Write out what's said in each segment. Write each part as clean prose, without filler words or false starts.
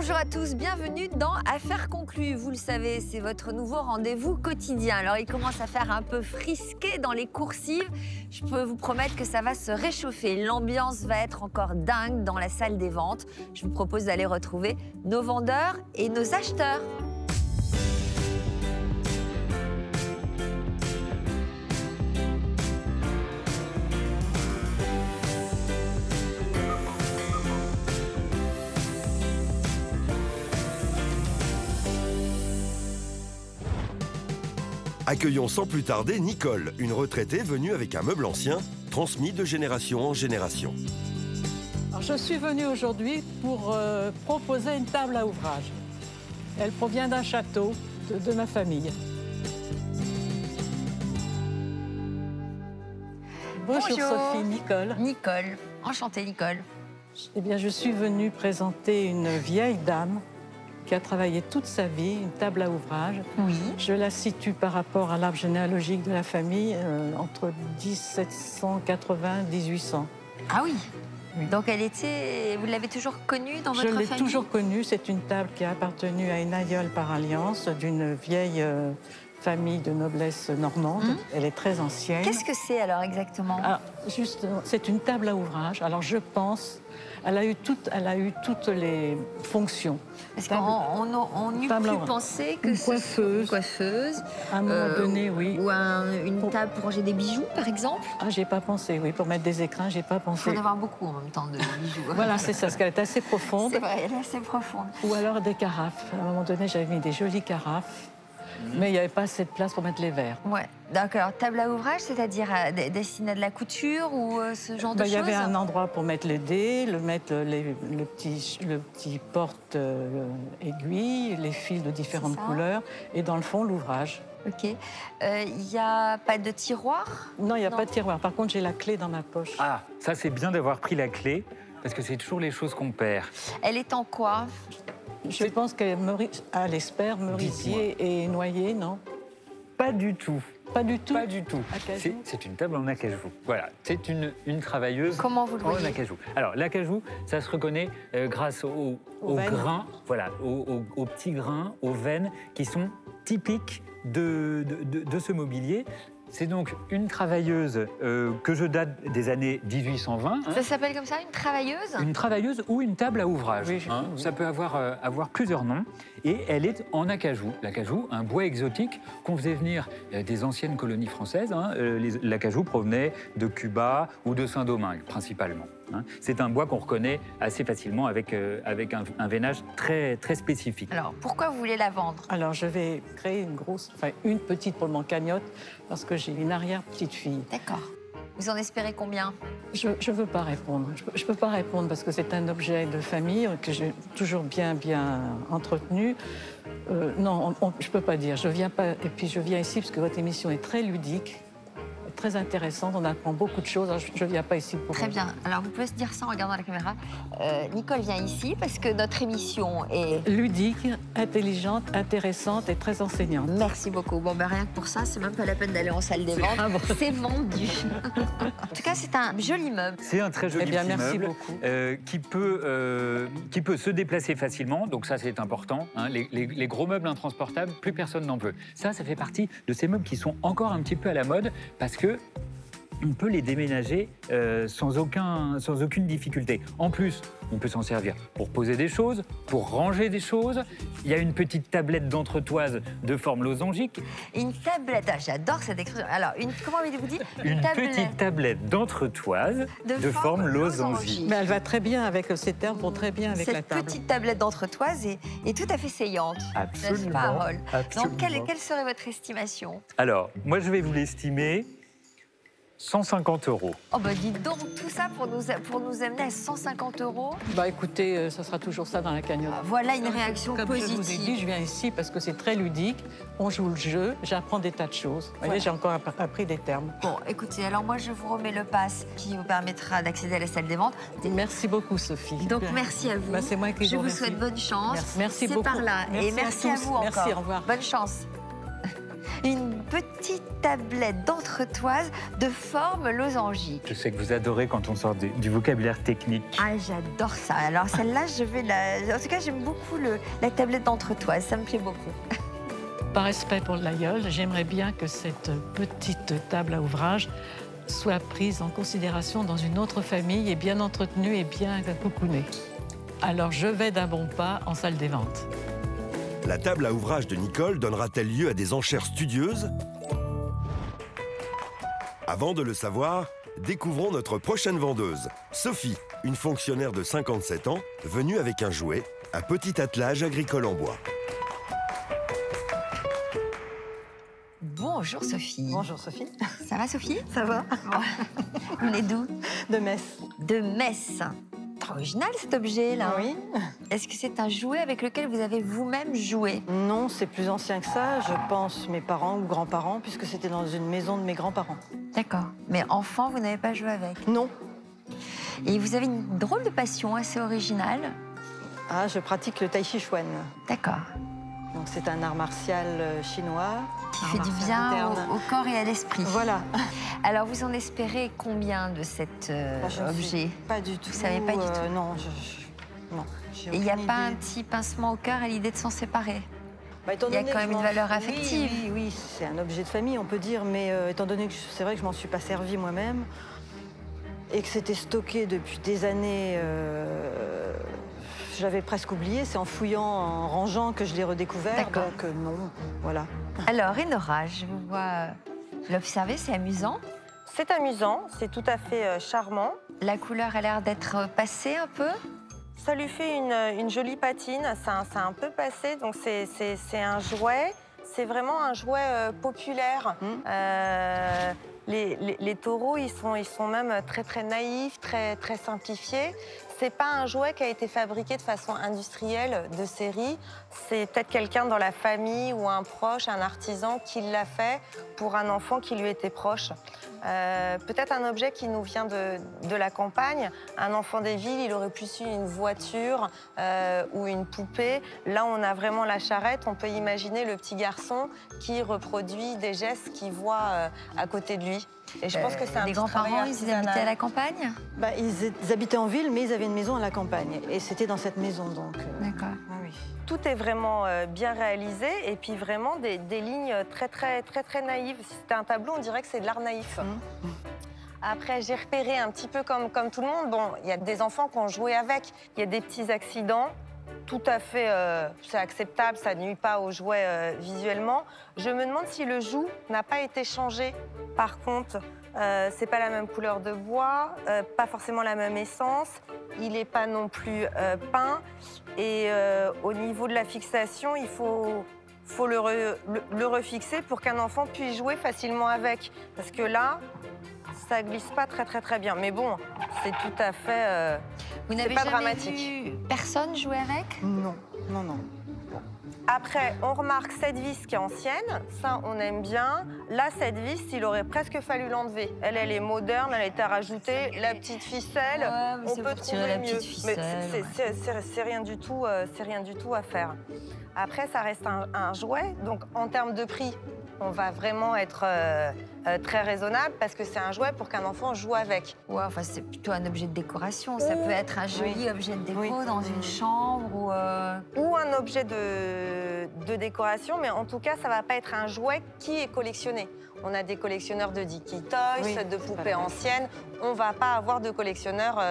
Bonjour à tous, bienvenue dans Affaires conclues. Vous le savez, c'est votre nouveau rendez-vous quotidien. Alors, il commence à faire un peu frisqué dans les coursives. Je peux vous promettre que ça va se réchauffer. L'ambiance va être encore dingue dans la salle des ventes. Je vous propose d'aller retrouver nos vendeurs et nos acheteurs. Accueillons sans plus tarder Nicole, une retraitée venue avec un meuble ancien, transmis de génération en génération. Alors, je suis venue aujourd'hui pour proposer une table à ouvrage. Elle provient d'un château de ma famille. Bonjour Sophie, Nicole. Nicole, enchantée Nicole. Eh bien, je suis venue présenter une vieille dame qui a travaillé toute sa vie, une table à ouvrage. Oui. Je la situe par rapport à l'arbre généalogique de la famille entre 1780 et 1800. Ah oui. Oui. Donc elle était, vous l'avez toujours connue dans votre famille? Je l'ai toujours connue. C'est une table qui a appartenu à une aïeule par alliance d'une vieille famille de noblesse normande. Elle est très ancienne. Qu'est-ce que c'est alors exactement? Justement, c'est une table à ouvrage. Alors je pense, elle a eu toutes les fonctions. Parce qu'on eût pu penser que c'est une coiffeuse. À un moment donné, oui. Ou une table pour ranger des bijoux, par exemple. Ah, j'ai pas pensé, oui. Pour mettre des écrins, j'ai pas pensé. Il faut en avoir beaucoup en même temps de bijoux. Voilà, c'est ça, parce qu'elle est assez profonde. C'est vrai, elle est assez profonde. Ou alors des carafes. À un moment donné, j'avais mis des jolies carafes. Mais il n'y avait pas assez de place pour mettre les verres. Ouais, d'accord. Table à ouvrage, c'est-à-dire destinée à de la couture ou ce genre de choses? Il y avait un endroit pour mettre les dés, mettre le petit porte-aiguille, les fils de différentes couleurs, et dans le fond, l'ouvrage. Ok. Il n'y a pas de tiroir? Non, il n'y a pas de tiroir. Par contre, j'ai la clé dans ma poche. Ah, ça c'est bien d'avoir pris la clé, parce que c'est toujours les choses qu'on perd. Elle est en quoi? Je pense qu'elle espère merisier et noyer, non? Pas du tout. Pas du tout? Pas du tout. C'est une table en acajou. Voilà, c'est une travailleuse. Comment vous le voyez? En acajou. Alors, l'acajou, ça se reconnaît grâce aux grains, voilà, aux petits grains, aux veines qui sont typiques de ce mobilier. C'est donc une travailleuse que je date des années 1820. Ça s'appelle comme ça, une travailleuse? Une travailleuse ou une table à ouvrage. Oui, oui. Ça peut avoir plusieurs noms. Et elle est en acajou. L'acajou, un bois exotique qu'on faisait venir des anciennes colonies françaises. L'acajou provenait de Cuba ou de Saint-Domingue, principalement. C'est un bois qu'on reconnaît assez facilement avec un veinage très, très spécifique. Alors, pourquoi vous voulez la vendre? Alors, je vais créer une petite pour mon cagnotte, parce que j'ai une arrière-petite-fille. D'accord. Vous en espérez combien? Je ne veux pas répondre. Je peux pas répondre parce que c'est un objet de famille que j'ai toujours bien entretenu. Non, je peux pas dire. Je viens pas. Et puis je viens ici parce que votre émission est très ludique, très intéressante. On apprend beaucoup de choses. Alors, je viens pas ici pour. Très bien. Alors vous pouvez se dire ça en regardant la caméra. Nicole vient ici parce que notre émission est ludique, intelligente, intéressante et très enseignante. Merci beaucoup. Bon, ben rien que pour ça, c'est même pas la peine d'aller en salle des ventes. C'est vendu. En tout cas, c'est un joli meuble. C'est un très joli petit merci meuble beaucoup. qui peut se déplacer facilement. Donc ça, c'est important. Les gros meubles intransportables, plus personne n'en veut. Ça fait partie de ces meubles qui sont encore un petit peu à la mode parce que on peut les déménager sans aucune difficulté. En plus, on peut s'en servir pour poser des choses, pour ranger des choses. Il y a une petite tablette d'entretoise de forme losangique. Une tablette, j'adore cette expression. Alors, comment avez-vous dit? Une petite tablette d'entretoise de forme losangique. Mais elle va très bien avec ces termes, vont très bien avec la table. Cette petite tablette d'entretoise est tout à fait saillante. Absolument. N'est-ce pas, Harold? Absolument. Donc, quelle serait votre estimation? Alors, moi, je vais vous l'estimer 150 €. Oh bah dites donc, tout ça pour nous amener à 150 €. Bah écoutez, ça sera toujours ça dans la cagnotte. Voilà une réaction Comme positive. je vous ai dit, je viens ici parce que c'est très ludique. On joue le jeu, j'apprends des tas de choses. Vous voyez, j'ai encore appris des termes. Bon, écoutez, alors moi je vous remets le pass qui vous permettra d'accéder à la salle des ventes. Merci beaucoup, Sophie. Donc merci à vous. Bah, c'est moi qui je vous remercie. souhaite bonne chance. Merci beaucoup. C'est par là. Merci et merci à à tous. vous encore. Merci, au revoir. Bonne chance. Une petite tablette d'entretoise de forme losangique. Je sais que vous adorez quand on sort du vocabulaire technique. Ah, j'adore ça. Alors celle-là, je vais la... En tout cas, j'aime beaucoup la tablette d'entretoise. Ça me plaît beaucoup. Par respect pour l'aïeul, j'aimerais bien que cette petite table à ouvrage soit prise en considération dans une autre famille et bien entretenue et bien coucounée. Alors je vais d'un bon pas en salle des ventes. La table à ouvrage de Nicole donnera-t-elle lieu à des enchères studieuses? Avant de le savoir, découvrons notre prochaine vendeuse, Sophie, une fonctionnaire de 57 ans, venue avec un jouet, un petit attelage agricole en bois. Bonjour Sophie. Bonjour Sophie. Ça va Sophie? Ça va? Bon. Vous venez d'où? De Metz. De Metz. C'est original cet objet-là. Oui. Est-ce que c'est un jouet avec lequel vous avez vous-même joué? Non, c'est plus ancien que ça. Je pense mes parents ou grands-parents, puisque c'était dans une maison de mes grands-parents. D'accord. Mais enfant, vous n'avez pas joué avec? Non. Et vous avez une drôle de passion assez originale. Ah, je pratique le tai chi chuan. D'accord. Donc c'est un art martial chinois. Qui fait du bien au corps et à l'esprit. Voilà. Alors, vous en espérez combien de cet objet? Pas du tout. Vous savez pas du tout? Non, non. Et il n'y a pas un petit pincement au cœur à l'idée de s'en séparer? Bah, il y a quand même une valeur affective. Oui, c'est un objet de famille, on peut dire, mais étant donné que c'est vrai que je m'en suis pas servi moi-même et que c'était stocké depuis des années, j'avais presque oublié. C'est en fouillant, en rangeant que je l'ai redécouvert. Donc non, voilà. Alors, Enora, je vous vois l'observer, c'est amusant. C'est amusant, c'est tout à fait charmant. La couleur a l'air d'être passée un peu. Ça lui fait une jolie patine, ça a un peu passé, donc c'est un jouet. C'est vraiment un jouet populaire. Les taureaux, ils sont même très naïfs, très simplifiés. C'est pas un jouet qui a été fabriqué de façon industrielle, de série. C'est peut-être quelqu'un dans la famille ou un proche, un artisan qui l'a fait pour un enfant qui lui était proche. Peut-être un objet qui nous vient de la campagne. Un enfant des villes, il aurait plus eu une voiture ou une poupée. Là, on a vraiment la charrette. On peut imaginer le petit garçon qui reproduit des gestes qu'il voit à côté de lui. Et je pense que c'est un Les petit travail grands-parents, ils artisanal. habitaient à la campagne? Bah, ils habitaient en ville, mais ils avaient une maison à la campagne. Et c'était dans cette maison, donc... D'accord. Ah oui. Tout est vraiment bien réalisé et puis vraiment des lignes très naïves. Si c'était un tableau, on dirait que c'est de l'art naïf. Après, j'ai repéré un petit peu comme tout le monde. Bon, il y a des enfants qui ont joué avec. Il y a des petits accidents. Tout à fait, c'est acceptable, ça ne nuit pas au jouet visuellement. Je me demande si le joug n'a pas été changé. Par contre, c'est pas la même couleur de bois, pas forcément la même essence. Il n'est pas non plus peint. Et au niveau de la fixation, il faut le refixer pour qu'un enfant puisse jouer facilement avec. Parce que là, ça glisse pas très bien. Mais bon, c'est tout à fait... Vous n'avez pas jamais dramatique. vu personne jouer avec? Non. Après, on remarque cette vis qui est ancienne, ça on aime bien. Là, cette vis, il aurait presque fallu l'enlever. Elle est moderne, elle a été rajoutée. La petite ficelle, on peut trouver la mieux. petite ficelle, Mais c'est rien du tout à faire. Après, ça reste un jouet, donc en termes de prix, on va vraiment être très raisonnable parce que c'est un jouet pour qu'un enfant joue avec. Ouais, enfin, c'est plutôt un objet de décoration. Ça peut être un joli objet de déco dans une chambre ou un objet de décoration, mais en tout cas, ça va pas être un jouet qui est collectionné. On a des collectionneurs de Dicky Toys, de poupées anciennes. On va pas avoir de collectionneurs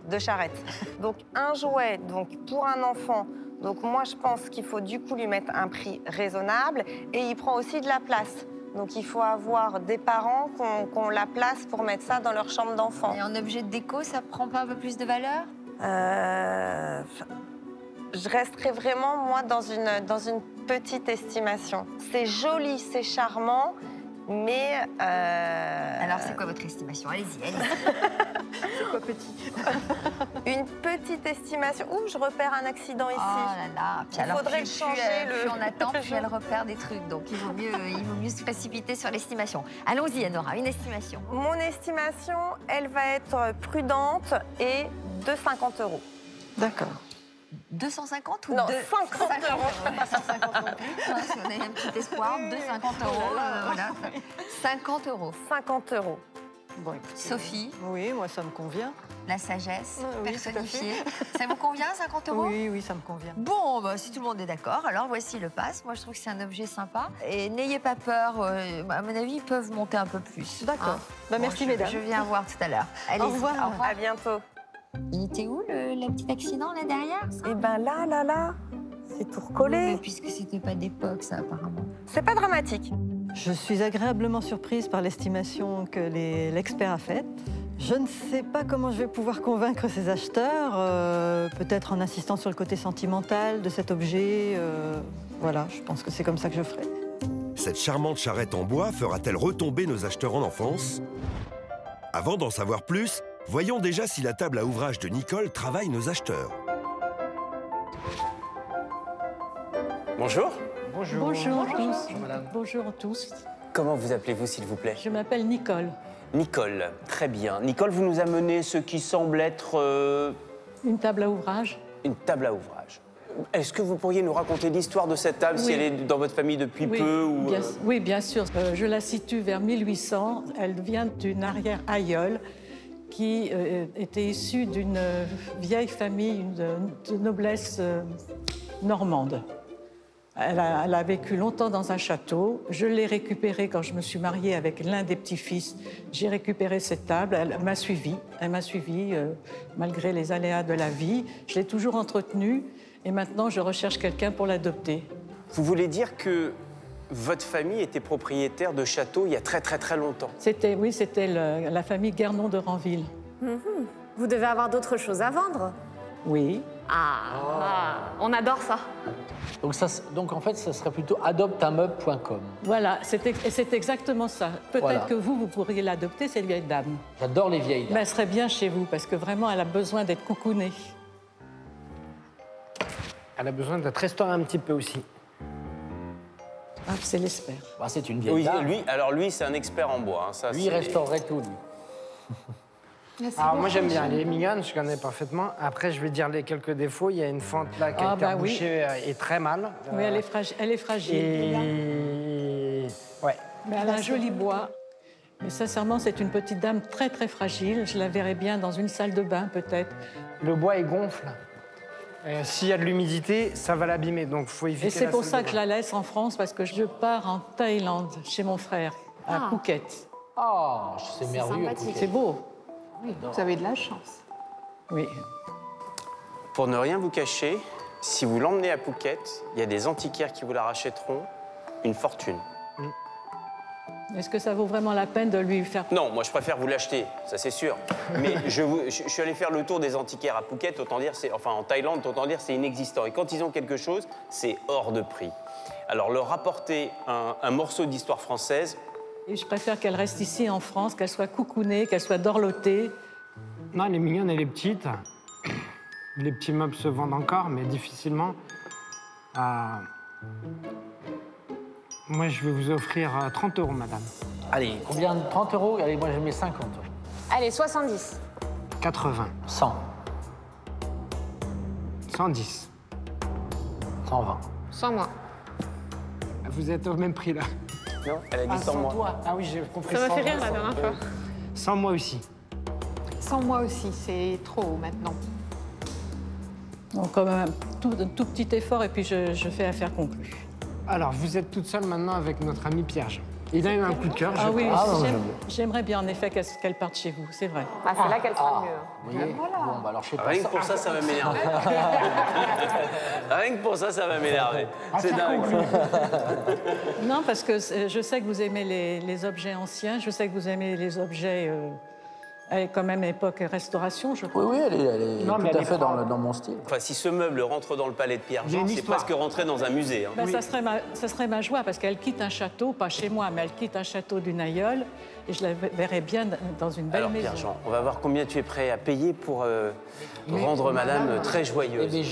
de charrettes. Donc, un jouet pour un enfant. Donc moi, je pense qu'il faut du coup lui mettre un prix raisonnable et il prend aussi de la place. Donc il faut avoir des parents qui ont la place pour mettre ça dans leur chambre d'enfant. Et en objet de déco, ça prend pas un peu plus de valeur? Je resterai vraiment, moi, dans une petite estimation. C'est joli, c'est charmant, mais... Alors, c'est quoi votre estimation? Allez-y. C'est quoi petit? Une petite estimation. Ouh, je repère un accident ici. Oh là là. Puis il faudrait le changer. Plus on attend, plus elle repère des trucs. Donc, il vaut mieux se précipiter sur l'estimation. Allons-y, Enora, une estimation. Mon estimation, elle va être prudente et de 50 €. D'accord. 250 ou Non, 50 €. Pas 150 non plus. Ouais, si on a un petit espoir, 250 €. Voilà. 50 €. 50 €. Bon, écoutez, Sophie, oui, moi, ça me convient. la sagesse Oui, tout à fait. personnifiée. Ça vous convient, 50 €? Oui, oui, ça me convient. Bon, bah, si tout le monde est d'accord, alors voici le pass. Moi, je trouve que c'est un objet sympa. Et n'ayez pas peur, à mon avis, ils peuvent monter un peu plus. D'accord. Bah, merci, je, mesdames. Je viens voir tout à l'heure. Allez, Au revoir. À bientôt. Il était où le petit accident là derrière ça? Eh ben là, c'est tout Mais recollé. puisque c'était pas d'époque, ça, apparemment. C'est pas dramatique. Je suis agréablement surprise par l'estimation que l'expert a faite. Je ne sais pas comment je vais pouvoir convaincre ces acheteurs, peut-être en insistant sur le côté sentimental de cet objet. Voilà, je pense que c'est comme ça que je ferai. Cette charmante charrette en bois fera-t-elle retomber nos acheteurs en enfance? Avant d'en savoir plus, voyons déjà si la table à ouvrage de Nicole travaille nos acheteurs. Bonjour. Bonjour à tous. Bonjour, madame. Bonjour à tous. Comment vous appelez-vous, s'il vous plaît? Je m'appelle Nicole. Nicole, très bien. Nicole, vous nous amenez ce qui semble être Une table à ouvrage. une table à ouvrage. Est-ce que vous pourriez nous raconter l'histoire de cette table, si Oui. elle est dans votre famille depuis peu ou Oui, bien sûr. Je la situe vers 1800. Elle vient d'une arrière-aïeule qui était issue d'une vieille famille de noblesse normande. Elle a vécu longtemps dans un château. Je l'ai récupérée quand je me suis mariée avec l'un des petits-fils. J'ai récupéré cette table. Elle m'a suivie. Malgré les aléas de la vie. Je l'ai toujours entretenue et maintenant je recherche quelqu'un pour l'adopter. Vous voulez dire que votre famille était propriétaire de château il y a très très très longtemps? C'était la famille Guernon de Ranville. Vous devez avoir d'autres choses à vendre. Oui. On adore ça. Donc en fait, ça serait plutôt adopteunmeuble.com. Voilà, c'est exactement ça. Peut-être Voilà. que vous pourriez l'adopter, cette vieille dame. J'adore les vieilles dames. Mais elle serait bien chez vous, parce que vraiment, elle a besoin d'être coucounée. Elle a besoin d'être restaurée un petit peu aussi. Ah, c'est l'espère. Bah, c'est une vieille Oui, dame. lui, c'est un expert en bois. Hein, ça, Lui, il c'est- restaurerait tout, lui. Alors moi j'aime bien, elle est mignonne, je connais parfaitement. Après je vais dire les quelques défauts, il y a une fente là qui a été bah oui. rebouchée est très mal. Oui, elle est fragile. Et... Ouais. Mais elle a un joli bois. Mais sincèrement, c'est une petite dame très, très fragile. Je la verrais bien dans une salle de bain, peut-être. Le bois, il gonfle. S'il y a de l'humidité, ça va l'abîmer, donc il faut éviter Et c'est la pour salle ça de que je bain. la laisse en France, parce que je pars en Thaïlande, chez mon frère, à Phuket. Oh, c'est merveilleux. sympathique. C'est beau. Vous avez de la chance. Oui. Pour ne rien vous cacher, si vous l'emmenez à Phuket, il y a des antiquaires qui vous la rachèteront une fortune. Est-ce que ça vaut vraiment la peine de lui faire... Non, moi je préfère vous l'acheter, ça c'est sûr. Mais je suis allé faire le tour des antiquaires à Phuket, autant dire, en Thaïlande, autant dire c'est inexistant. Et quand ils ont quelque chose, c'est hors de prix. Alors leur rapporter un morceau d'histoire française, Et je préfère qu'elle reste ici en France, qu'elle soit coucounée, qu'elle soit dorlotée. Non, elle est mignonne, elle est petite. Les petits meubles se vendent encore, mais difficilement. Moi, je vais vous offrir 30 €, madame. Allez, combien? 30 €? Allez, moi, je mets 50. Allez, 70. 80, 100, 110. 120. Sans moi. Vous êtes au même prix, là. non, elle a dit sans moi. toi. Ah oui, j'ai compris. Ça m'a fait 100, rire la dernière fois. Sans moi aussi. Sans moi aussi, c'est trop maintenant. Donc, comme un tout petit effort, et puis je fais affaire conclue. Alors, vous êtes toute seule maintenant avec notre ami Pierre-Jean. Il a eu un coup de cœur, Ah oui, Ah, non, j'aimerais bien en effet qu'elle parte chez vous, c'est vrai. Ah, c'est là qu'elle sera mieux. Vous voyez? Bon, bah alors, je sais pas. Rien que pour ça, ça va m'énerver. Rien que pour ça, ça va m'énerver. C'est dingue. Non, parce que je sais que vous aimez les objets anciens, je sais que vous aimez les objets... elle est quand même époque restauration, je crois. Oui, elle est Non, mais tout elle à est fait propre. dans mon style. Enfin, si ce meuble rentre dans le palais de Il y a Pierre-Jean, une c'est histoire. presque rentrer dans un musée. Hein. Ben, ça serait ma joie, parce qu'elle quitte un château, pas chez moi, mais elle quitte un château d'une aïeule, et je la verrais bien dans une belle Alors, maison. Pierre-Jean, on va voir combien tu es prêt à payer pour rendre madame très Eh joyeuse. bien,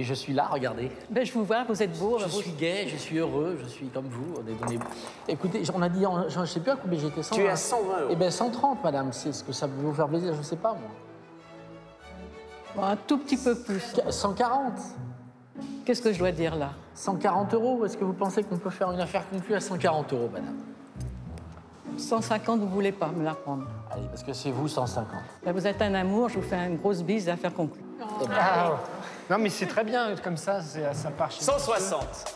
je suis là, regardez. Ben, je vous vois, vous êtes beau. Je suis gai, je suis heureux, je suis comme vous. Écoutez, on a dit, je ne sais plus à combien j'étais. 120. Tu es à 120 €. Eh bien, 130, madame, c'est ce que ça peut vous faire plaisir, je ne sais pas, moi. Bon, un tout petit peu plus. 140. Qu'est-ce que je dois dire là? 140 €. Est-ce que vous pensez qu'on peut faire une affaire conclue à 140 €, madame? 150, vous voulez pas me la prendre? Allez, parce que c'est vous, 150. Ben, vous êtes un amour, je vous fais une grosse bise d'affaires conclues. Ah. Non, mais c'est très bien, comme ça part chez 160.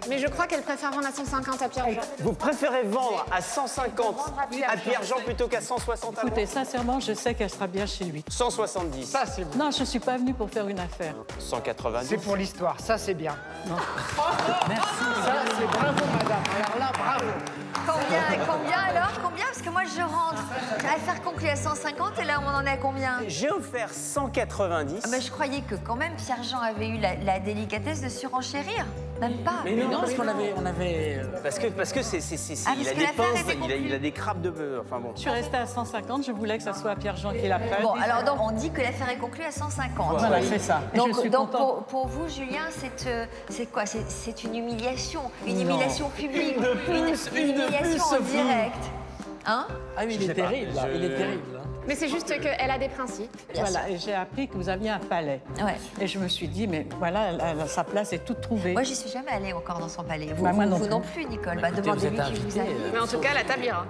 Mais je crois qu'elle préfère vendre à 150 à Pierre-Jean. Vous préférez vendre à 150 à Pierre-Jean plutôt qu'à 160 à moi? Écoutez, sincèrement, je sais qu'elle sera bien chez lui. 170. Ça, c'est bon. Non, je ne suis pas venue pour faire une affaire. 190. C'est pour l'histoire, ça, c'est bien. Merci. Ça, c'est bravo, madame. Alors là, bravo. Combien alors? Combien? Parce que moi, je rentre. Affaire conclue à 150 et là, on en est à combien? J'ai offert 190. Ah ben, je croyais que quand même Pierre-Jean avait eu la délicatesse de surenchérir. Même pas. Mais non, parce qu'on avait... Parce que c'est Ah, il a parce des que l'affaire pinces, était conclue. il a des crabes de bœuf. Enfin bon. Je suis restée à 150, je voulais que ça soit Pierre-Jean qui la prenne. Bon, alors donc, on dit que l'affaire est conclue à 150. Voilà, c'est ça. Et je suis Donc contente. pour vous, Julien, c'est quoi? C'est une humiliation. Une Non. humiliation publique. Une une de humiliation plus, en Sophie. direct. Hein? Ah oui, il est terrible, là. Il est terrible. Hein. Mais c'est juste qu'elle a des principes. Voilà, et j'ai appris que vous aviez un palais. Ouais. Et je me suis dit, mais voilà, sa place est toute trouvée. Moi, j'y suis jamais allée encore dans son palais. Vous, Bah, moi non vous plus. non plus, Nicole. Bah, Écoutez, vous demandez-lui êtes qui vous a invité, mis. Mais en tout cas, elle t'habillera.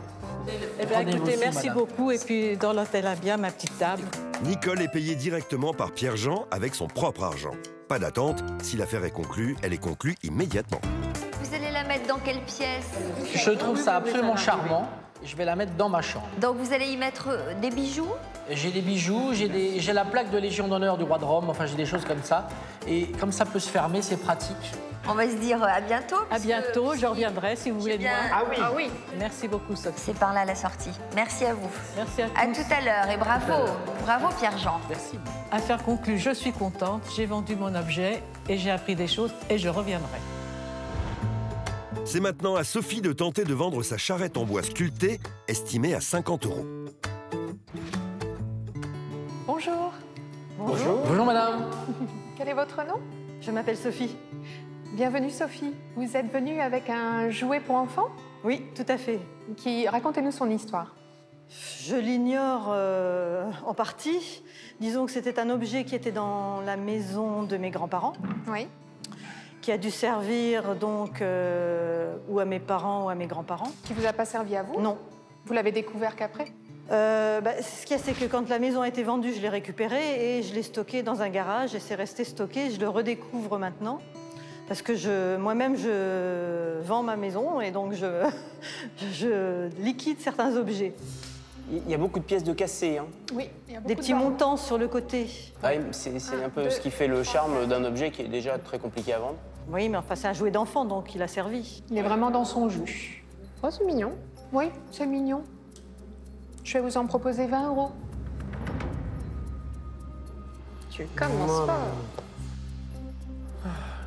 Eh bien, Prenez-vous écoutez, aussi, merci madame. beaucoup. Et puis, dans l'hôtel Abia, ma petite table. Nicole est payée directement par Pierre-Jean avec son propre argent. Pas d'attente, si l'affaire est conclue, elle est conclue immédiatement. Vous allez la mettre dans quelle pièce? Je trouve ça absolument charmant. Je vais la mettre dans ma chambre. Donc, vous allez y mettre des bijoux? J'ai des bijoux, j'ai la plaque de Légion d'honneur du roi de Rome, enfin j'ai des choses comme ça. Et comme ça peut se fermer, c'est pratique. On va se dire à bientôt. À bientôt, je reviendrai si vous voulez de moi. Ah oui. Ah oui. Merci beaucoup, Sophie. C'est par là la sortie. Merci à vous. Merci à tous. À tout à l'heure et bravo. Bravo Pierre-Jean. Merci. Affaire conclue, je suis contente. J'ai vendu mon objet et j'ai appris des choses et je reviendrai. C'est maintenant à Sophie de tenter de vendre sa charrette en bois sculptée, estimée à 50 €. Bonjour. Bonjour. Bonjour madame. Quel est votre nom? Je m'appelle Sophie. Bienvenue Sophie. Vous êtes venue avec un jouet pour enfants? Oui, tout à fait. Racontez-nous son histoire. Je l'ignore en partie. Disons que c'était un objet qui était dans la maison de mes grands-parents, Oui. qui a dû servir donc ou à mes parents ou à mes grands-parents. Qui vous a pas servi à vous? Non. Vous l'avez découvert qu'après? Ce qu'il y a, c'est que quand la maison a été vendue, je l'ai récupéré et je l'ai stocké dans un garage et c'est resté stocké. Je le redécouvre maintenant parce que moi-même, je vends ma maison et donc je liquide certains objets. Il y a beaucoup de pièces de cassées. Hein. Oui. Il y a beaucoup Des de petits barreaux. montants sur le côté. Ouais, c'est un peu ce qui fait le charme d'un objet qui est déjà très compliqué à vendre. Oui, mais enfin, c'est un jouet d'enfant, donc il a servi. Il est vraiment dans son jus. Oh, c'est mignon. Oui, c'est mignon. Je vais vous en proposer 20 €. Tu commences pas.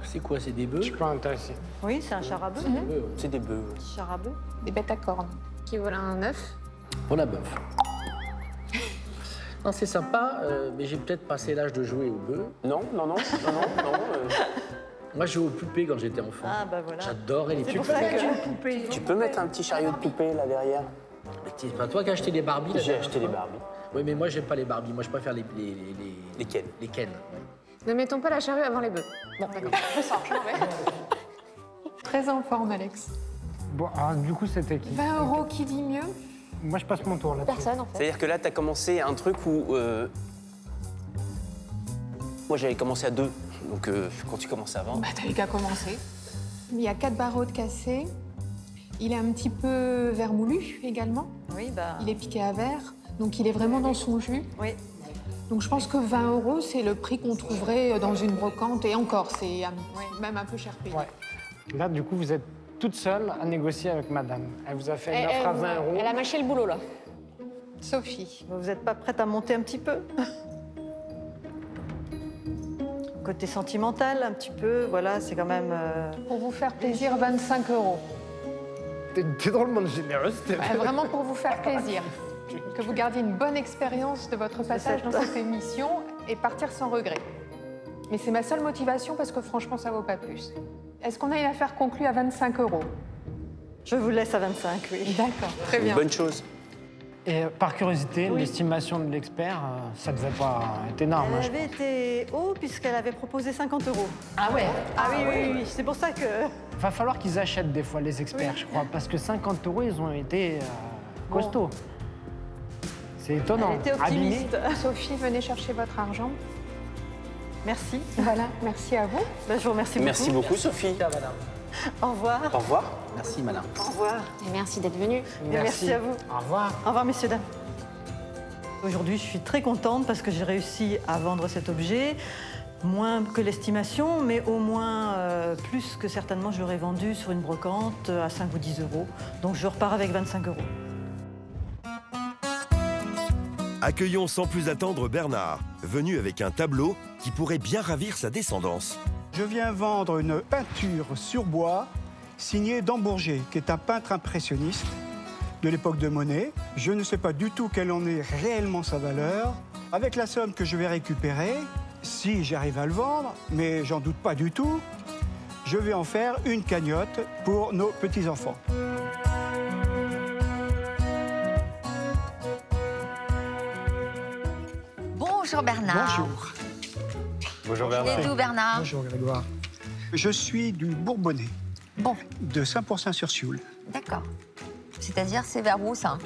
C'est quoi, c'est des bœufs? Je suis pas intéressé. Oui, c'est un char à bœuf. Des bœufs, ouais. C'est des bœufs. Petit char à bœuf. Des bêtes à cornes qui volent un œuf. Pour la bœuf. Non, c'est sympa, mais j'ai peut-être passé l'âge de jouer aux bœufs. Non. Moi, je jouais aux poupées quand j'étais enfant. Ah, bah voilà. J'adorais les C'est pour poupées. ça que... Tu peux mettre un petit chariot de poupée là derrière? Mais c'est pas toi qui as acheté les Barbies la J'ai dernière acheté les fois? Barbies. Oui, mais moi, j'aime pas les Barbies. Moi, je préfère les Ken. Les Ken. Ne mettons pas la charrue avant les bœufs. Bon, d'accord. Je sors, je m'en vais. Très en forme, Alex. Bon, alors du coup, c'était qui? 20 € qui dit mieux? Moi, je passe mon tour là-dessus. Personne, en fait. C'est-à-dire que là, tu as commencé un truc où... Moi, j'avais commencé à 2. Donc, quand tu commences à vendre... Bah, t'avais qu'à commencer. Il y a 4 barreaux de cassé. Il est un petit peu vermoulu également. Oui, bah... Il est piqué à verre. Donc, il est vraiment dans son jus. Oui. Donc, je pense que 20 €, c'est le prix qu'on trouverait dans une brocante. Et encore, c'est même un peu cher payé. Ouais. Là, du coup, vous êtes toute seule à négocier avec madame. Elle vous a fait une offre à 20 €. Elle a mâché le boulot, là. Sophie. Vous n'êtes pas prête à monter un petit peu? Côté sentimental, un petit peu, voilà, c'est quand même... Pour vous faire plaisir, 25 €. T'es drôlement généreuse, t'es Ouais, vraiment pour vous faire plaisir. Que vous gardiez une bonne expérience de votre passage dans cette émission et partir sans regret. Mais c'est ma seule motivation parce que franchement, ça vaut pas plus. Est-ce qu'on a une affaire conclue à 25 €? Je vous laisse à 25, oui. D'accord, très Une bien. bonne chose. Et par curiosité, l'estimation de l'expert, ça devait pas être énorme. Elle je avait pense. été haut puisqu'elle avait proposé 50 €. Ah ouais. Ah oui. C'est pour ça que... Va falloir qu'ils achètent des fois les experts, je crois, parce que 50 €, ils ont été costauds. C'est étonnant. Elle était optimiste. Sophie, venez chercher votre argent. Merci. Voilà, merci à vous. Ben, je vous remercie beaucoup. Merci beaucoup, Sophie. Madame. Au revoir. Au revoir. Merci, madame. Au revoir. Et merci d'être venu. Et merci à vous. Au revoir. Au revoir, messieurs, dames. Aujourd'hui, je suis très contente parce que j'ai réussi à vendre cet objet. Moins que l'estimation, mais au moins plus que certainement je l'aurais vendu sur une brocante à 5 ou 10 €. Donc je repars avec 25 €. Accueillons sans plus attendre Bernard, venu avec un tableau qui pourrait bien ravir sa descendance. Je viens vendre une peinture sur bois signée d'Ambourgé, qui est un peintre impressionniste de l'époque de Monet. Je ne sais pas du tout quelle en est réellement sa valeur. Avec la somme que je vais récupérer, si j'arrive à le vendre, mais j'en doute pas du tout, je vais en faire une cagnotte pour nos petits-enfants. Bonjour Bernard. Bonjour. Bonjour Il est d'où Bernard? Bonjour Grégoire. Je suis du Bourbonnais, Bon, de Saint-Pourçain-sur-Sioule. d'accord. C'est-à-dire, c'est vers où ça?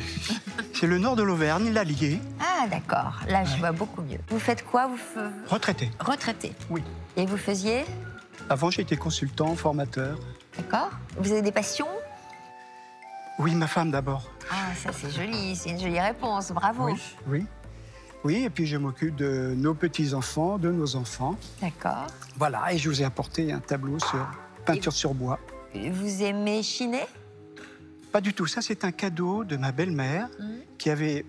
C'est le nord de l'Auvergne, l'Allier, Ah, d'accord. Là, je vois beaucoup mieux. Vous faites quoi? retraité. Retraité. Oui. Et vous faisiez? Avant, j'étais consultant, formateur. D'accord. Vous avez des passions? Oui, ma femme d'abord. Ah, ça, c'est joli. C'est une jolie réponse. Bravo. Oui. Oui, et puis je m'occupe de nos petits-enfants, de nos enfants. D'accord. Voilà, et je vous ai apporté un tableau sur peinture sur bois. Vous aimez chiner? Pas du tout, ça c'est un cadeau de ma belle-mère qui avait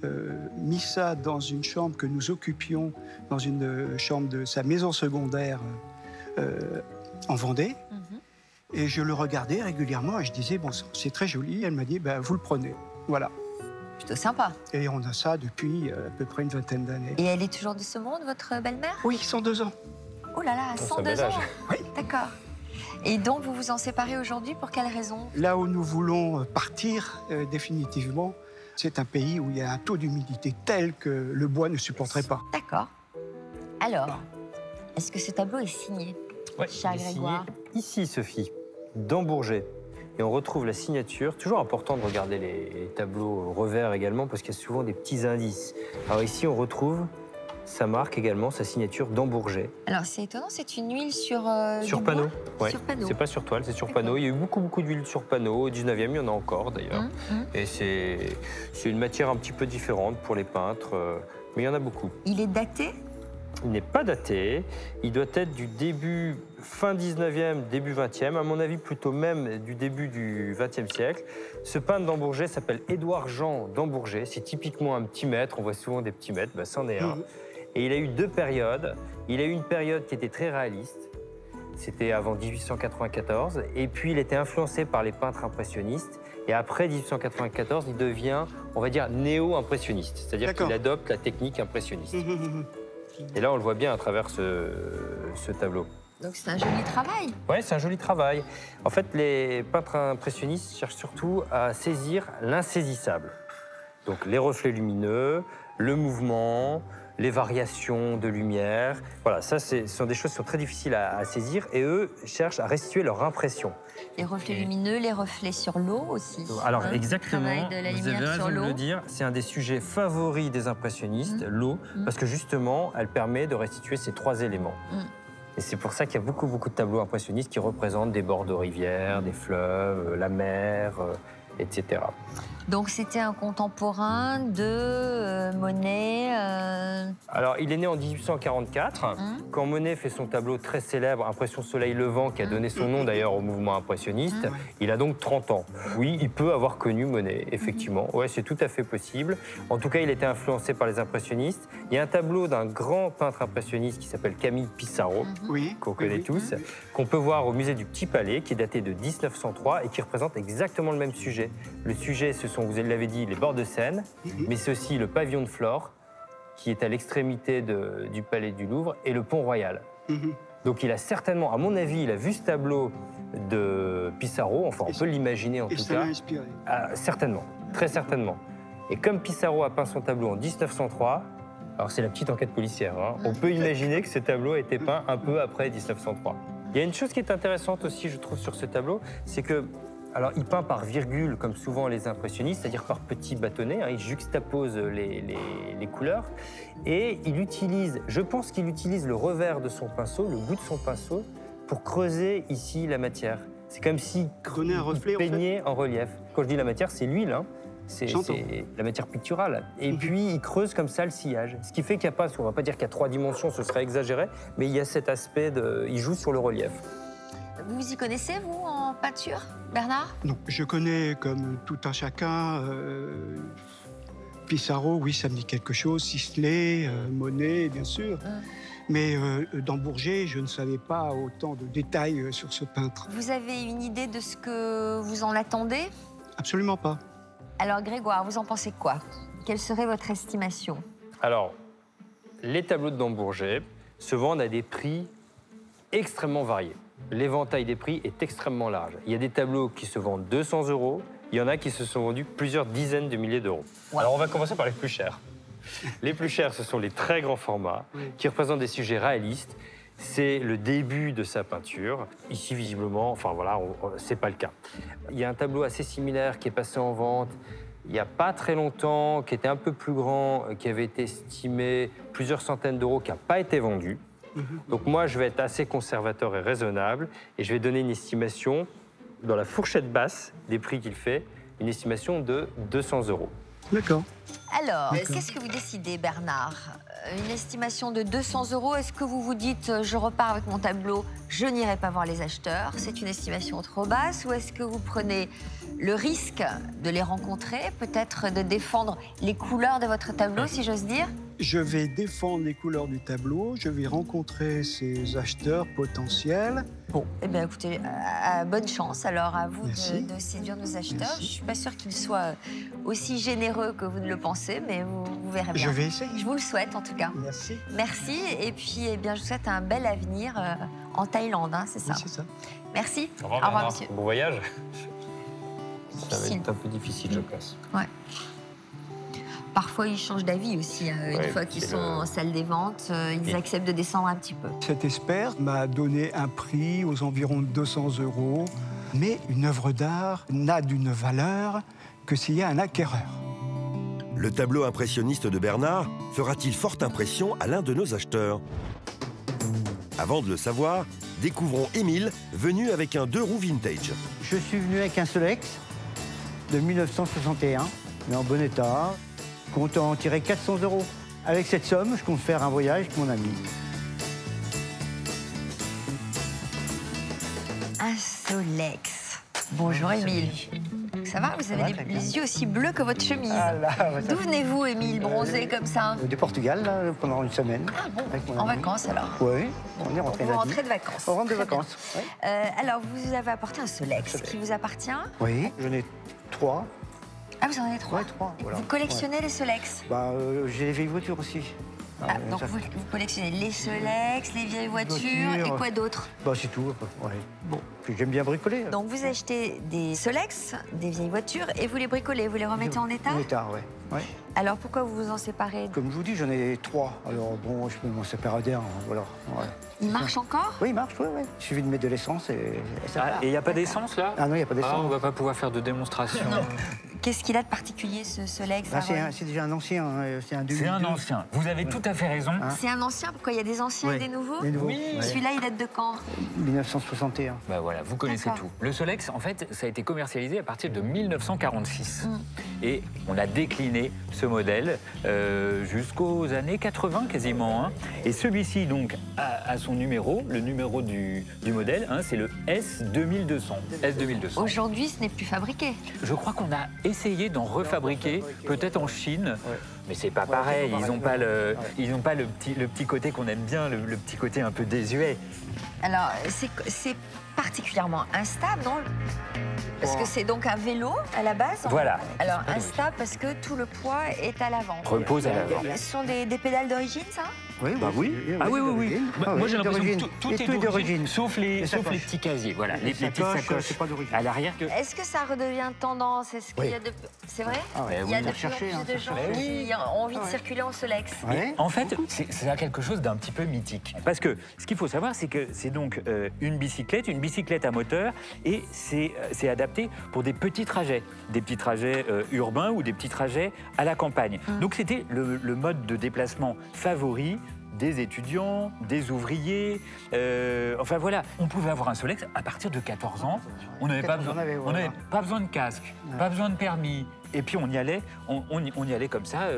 mis ça dans une chambre que nous occupions, dans une chambre de sa maison secondaire en Vendée. Et je le regardais régulièrement et je disais, bon, c'est très joli. Elle m'a dit, ben, vous le prenez. Voilà. Plutôt sympa. Et on a ça depuis à peu près une vingtaine d'années. Et elle est toujours de ce monde, votre belle-mère? Oui, 102 ans. Oh là là, Pour sa 102 bel âge. ans. Oui. D'accord. Et donc, vous vous en séparez aujourd'hui pour quelle raison? Là où nous voulons partir définitivement, c'est un pays où il y a un taux d'humidité tel que le bois ne supporterait pas. D'accord. Alors, est-ce que ce tableau est signé? Ouais, Cher il est signé Grégoire. ici, Sophie, dans Bourget. Et on retrouve la signature. Toujours important de regarder les tableaux revers également, parce qu'il y a souvent des petits indices. Alors ici, on retrouve sa marque également, sa signature dans Bourget. Alors, c'est étonnant, c'est une huile sur Sur du panneau. bois Ouais. Sur panneau. C'est pas sur toile, c'est sur D'accord. panneau. Il y a eu beaucoup d'huile sur panneau. Au 19e, il y en a encore d'ailleurs. Et c'est une matière un petit peu différente pour les peintres, mais il y en a beaucoup. Il est daté? Il n'est pas daté. Il doit être du début, fin 19e, début 20e. À mon avis, plutôt même du début du 20e siècle. Ce peintre d'Ambourgé s'appelle Édouard Jean d'Ambourgé. C'est typiquement un petit maître. On voit souvent des petits maîtres. Ben, c'en est un. Et il a eu deux périodes. Il a eu une période qui était très réaliste. C'était avant 1894. Et puis, il était influencé par les peintres impressionnistes. Et après 1894, il devient, on va dire, néo-impressionniste. C'est-à-dire qu'il adopte la technique impressionniste. Et là, on le voit bien à travers ce tableau. Donc, c'est un joli travail. Oui, c'est un joli travail. En fait, les peintres impressionnistes cherchent surtout à saisir l'insaisissable. Donc, les reflets lumineux, le mouvement, les variations de lumière. Voilà, ça, ce sont des choses qui sont très difficiles à saisir. Et eux cherchent à restituer leur impression. Les reflets lumineux, les reflets sur l'eau aussi. Alors, hein, exactement, travail de la vous lumière avez raison sur de l'eau. le dire, c'est un des sujets favoris des impressionnistes, l'eau, parce que justement, elle permet de restituer ces trois éléments. Et c'est pour ça qu'il y a beaucoup de tableaux impressionnistes qui représentent des bords de rivières, des fleuves, la mer, etc. Donc, c'était un contemporain de Monet. Alors, il est né en 1844, quand Monet fait son tableau très célèbre, Impression soleil levant, qui a donné son nom d'ailleurs au mouvement impressionniste. Il a donc 30 ans. Oui, il peut avoir connu Monet, effectivement. Ouais, c'est tout à fait possible. En tout cas, il était influencé par les impressionnistes. Il y a un tableau d'un grand peintre impressionniste qui s'appelle Camille Pissarro, qu'on connaît tous, qu'on peut voir au musée du Petit Palais, qui est daté de 1903 et qui représente exactement le même sujet. Le sujet, ce sont, vous l'avez dit, les bords de Seine, mais c'est aussi le pavillon de Flore, qui est à l'extrémité du Palais du Louvre, et le Pont Royal. Donc il a certainement, à mon avis, il a vu ce tableau de Pissarro, enfin on peut l'imaginer en tout ça cas. l'a inspiré. Certainement, très certainement. Et comme Pissarro a peint son tableau en 1903, alors c'est la petite enquête policière, hein, on peut imaginer que ce tableau a été peint un peu après 1903. Il y a une chose qui est intéressante aussi, je trouve, sur ce tableau, c'est que, alors il peint par virgule, comme souvent les impressionnistes, c'est-à-dire par petits bâtonnets, hein, il juxtapose les couleurs, et il utilise, je pense qu'il utilise le revers de son pinceau, le bout de son pinceau, pour creuser ici la matière. C'est comme s'il peignait en relief. Quand je dis la matière, c'est l'huile, hein. C'est la matière picturale. Et puis, il creuse comme ça le sillage. Ce qui fait qu'il n'y a pas, on ne va pas dire qu'il y a 3 dimensions, ce serait exagéré, mais il y a cet aspect il joue sur le relief. Vous vous y connaissez, vous, en peinture, Bernard? Non, je connais, comme tout un chacun, Pissarro, oui, ça me dit quelque chose, Sisley, Monet, bien sûr. Mais dans Bourget, je ne savais pas autant de détails sur ce peintre. Vous avez une idée de ce que vous en attendez? Absolument pas. Alors Grégoire, vous en pensez quoi? Quelle serait votre estimation? Alors, les tableaux de Dambourget se vendent à des prix extrêmement variés. L'éventail des prix est extrêmement large. Il y a des tableaux qui se vendent 200 €, il y en a qui se sont vendus plusieurs dizaines de milliers d'euros. Ouais. Alors on va commencer par les plus chers. Les plus chers, ce sont les très grands formats qui représentent des sujets réalistes. C'est le début de sa peinture. Ici, visiblement, enfin voilà, c'est pas le cas. Il y a un tableau assez similaire qui est passé en vente il n'y a pas très longtemps, qui était un peu plus grand, qui avait été estimé plusieurs centaines d'euros, qui n'a pas été vendu. Donc moi, je vais être assez conservateur et raisonnable, et je vais donner une estimation, dans la fourchette basse des prix qu'il fait, une estimation de 200 €. D'accord. Alors, qu'est-ce que vous décidez, Bernard? Une estimation de 200 €. Est-ce que vous vous dites, je repars avec mon tableau, je n'irai pas voir les acheteurs? C'est une estimation trop basse? Ou est-ce que vous prenez le risque de les rencontrer, peut-être de défendre les couleurs de votre tableau, si j'ose dire? Je vais défendre les couleurs du tableau, je vais rencontrer ces acheteurs potentiels. Bon, eh bien écoutez, bonne chance alors à vous de séduire nos acheteurs. Merci. Je ne suis pas sûre qu'ils soient aussi généreux que vous ne le pensez, mais vous verrez bien. Je vais essayer. Je vous le souhaite en tout cas. Merci. Merci, et puis eh bien, je vous souhaite un bel avenir en Thaïlande, hein, c'est ça? Oui, c'est ça. Merci. Au revoir, monsieur. Bon voyage. Ça va Difficile. être un peu difficile, je pense. Ouais. Parfois, ils changent d'avis aussi. Une Ouais, fois qu'ils sont en salle des ventes, ils acceptent de descendre un petit peu. Cet expert m'a donné un prix aux environs de 200 €. Mais une œuvre d'art n'a d'une valeur que s'il y a un acquéreur. Le tableau impressionniste de Bernard fera-t-il forte impression à l'un de nos acheteurs? Avant de le savoir, découvrons Émile, venu avec un 2 roues vintage. Je suis venu avec un Solex de 1961, mais en bon état. Je compte en tirer 400 €. Avec cette somme, je compte faire un voyage avec mon ami. Un Solex. Bonjour Émile. Ça va? Vous avez les yeux aussi bleus que votre chemise. D'où venez-vous, Émile, bronzé comme ça? Du Portugal, là, pendant une semaine. Ah bon, en vacances alors? Oui, on est rentré Vous rentrez de vacances. On rentre de vacances, oui. Alors, vous avez apporté un Solex qui vous appartient? Oui, j'en ai 3. Ah, vous en avez 3? Oui, 3. Voilà. Vous collectionnez les Solex? J'ai les vieilles voitures aussi. Donc vous collectionnez les Solex, les vieilles voitures et quoi d'autre? C'est tout. Ouais. Bon, puis j'aime bien bricoler. Donc vous achetez des Solex, des vieilles voitures et vous les bricolez, vous les remettez en état? En état, oui. Alors pourquoi vous vous en séparez? Comme je vous dis, j'en ai 3. Alors bon, je peux m'en séparer d'un. Voilà. Ouais. Il marche encore? Oui, il marche, oui. Il suffit de mettre de l'essence et ça part. Et il n'y a pas d'essence là? Ah non, il n'y a pas d'essence. On ne va pas pouvoir faire de démonstration. Qu'est-ce qu'il a de particulier ce Solex? C'est déjà un ancien, c'est un 2002. C'est un ancien, vous avez tout à fait raison. C'est un ancien, pourquoi il y a des anciens et des nouveaux? Oui. Celui-là, il date de quand? 1961. Bah voilà, vous connaissez tout. Le Solex, en fait, ça a été commercialisé à partir de 1946. Et on a décliné ce modèle jusqu'aux années 80 quasiment. Et celui-ci, donc, a son numéro, le numéro du modèle, c'est le S2200. S2200. Aujourd'hui, ce n'est plus fabriqué. Je crois qu'on a essayé d'en refabriquer, peut-être en Chine. Mais c'est pas pareil, ils n'ont pas le petit côté qu'on aime bien, le petit côté un peu désuet. Alors, c'est particulièrement instable, non? Parce que c'est donc un vélo à la base. Voilà. Alors, instable parce que tout le poids est à l'avant. Repose à l'avant. Ce sont des pédales d'origine, ça? Oui, bah oui. Ah oui, oui, oui. Moi, j'ai l'impression que tout est d'origine, sauf les petits casiers. Voilà, les petites sacoches. C'est pas d'origine. À l'arrière. Est-ce que ça redevient tendance? Est-ce qu'il y a de... C'est vrai? Il y a de plus en plus de gens qui ont envie de circuler en Solex. En fait, c'est quelque chose d'un petit peu mythique. Parce que ce qu'il faut savoir, c'est que c'est donc une bicyclette à moteur, et c'est adapté pour des petits trajets urbains ou des petits trajets à la campagne. Donc c'était le mode de déplacement favori des étudiants, des ouvriers, enfin voilà. On pouvait avoir un Solex à partir de 14 ans. On n'avait pas besoin de casque, pas besoin de permis. Et puis on y allait comme ça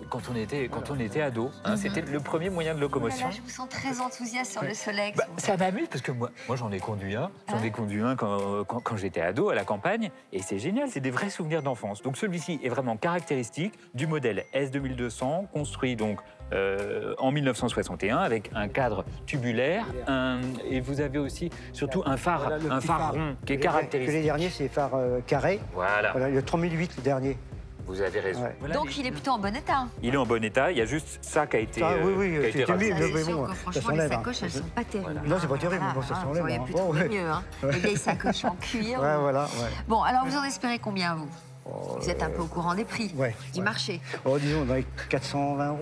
quand on était ado. Hein, c'était le premier moyen de locomotion. Voilà, je vous sens très enthousiaste sur le Solex. Bah, ça m'amuse parce que moi j'en ai conduit un. J'en ai conduit un quand j'étais ado à la campagne, et c'est génial, c'est des vrais souvenirs d'enfance. Donc celui-ci est vraiment caractéristique du modèle S2200, construit donc en 1961 avec un cadre tubulaire, et vous avez aussi surtout un phare rond qui est caractéristique. Les derniers, c'est phares carrés. Voilà. Le 3008, le dernier. Vous avez raison. Ouais. Voilà, donc il est plutôt en bon état. Il est en bon état, il y a juste ça qui a été c'est raté. mais bon, franchement, les sacoches, elles sont pas terribles. Non, c'est pas terrible, bon, ça s'enlève. Il aurait pu trouver mieux, hein. Les vieilles sacoches en cuir. Ouais, voilà. Bon, alors vous en espérez combien, vous? Vous êtes un peu au courant des prix du marché. Oh, disons, dans les 420 €.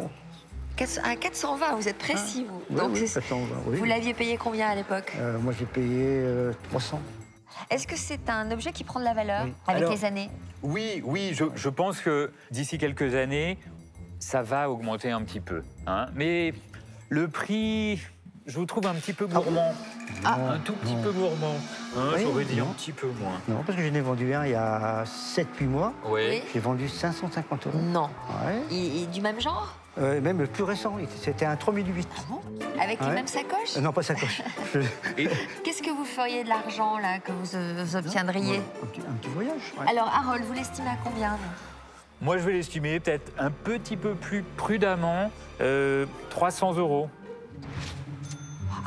À 420, vous êtes précis, vous. Ouais, donc, oui, 420, oui. Vous l'aviez payé combien à l'époque? Moi, j'ai payé 300. Est-ce que c'est un objet qui prend de la valeur avec les années? Oui, je pense que d'ici quelques années, ça va augmenter un petit peu. Hein. Mais le prix, je vous trouve un petit peu gourmand. Un tout petit peu gourmand. Hein, j'aurais dit un petit peu moins. Non, parce que j'en ai vendu un il y a 7-8 mois. Oui. J'ai vendu 550 €. Non. Ouais. Et du même genre? Même le plus récent, c'était un 3008. Ah bon? Avec les mêmes sacoches? Non, pas sacoche. Qu'est-ce que vous feriez de l'argent là que vous obtiendriez? Un petit voyage. Alors, Harold, vous l'estimez à combien? Moi, je vais l'estimer peut-être un petit peu plus prudemment, 300 €.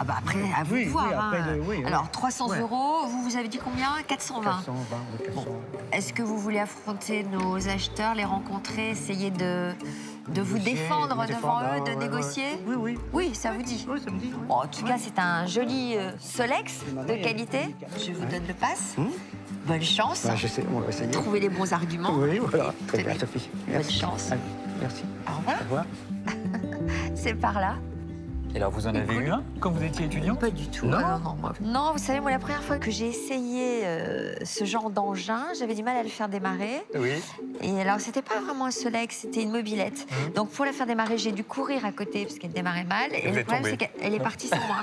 Ah bah après, à vous de voir. Alors, 300 €, vous avez dit combien? 420. 420, oui, 420. Est-ce que vous voulez affronter nos acheteurs, les rencontrer, essayer de vous défendre devant eux, de négocier? Oui. Oui, ça vous dit? Oui, ça me dit. Bon, en tout cas, c'est un joli Solex de qualité. Je vous donne le pass. Bonne chance. Je sais, on va essayer. Trouvez les bons arguments. Oui, voilà. Très bien, Sophie. Bonne chance. Allez, merci. Au revoir. Au revoir. C'est par là. Et alors, vous en avez eu un quand vous étiez étudiant? Pas du tout. Non, vous savez, moi, la première fois que j'ai essayé ce genre d'engin, j'avais du mal à le faire démarrer. Oui. Et alors, c'était pas vraiment un Solex, c'était une mobilette. Donc, pour la faire démarrer, j'ai dû courir à côté parce qu'elle démarrait mal. Et le problème, c'est qu'elle est partie sans moi.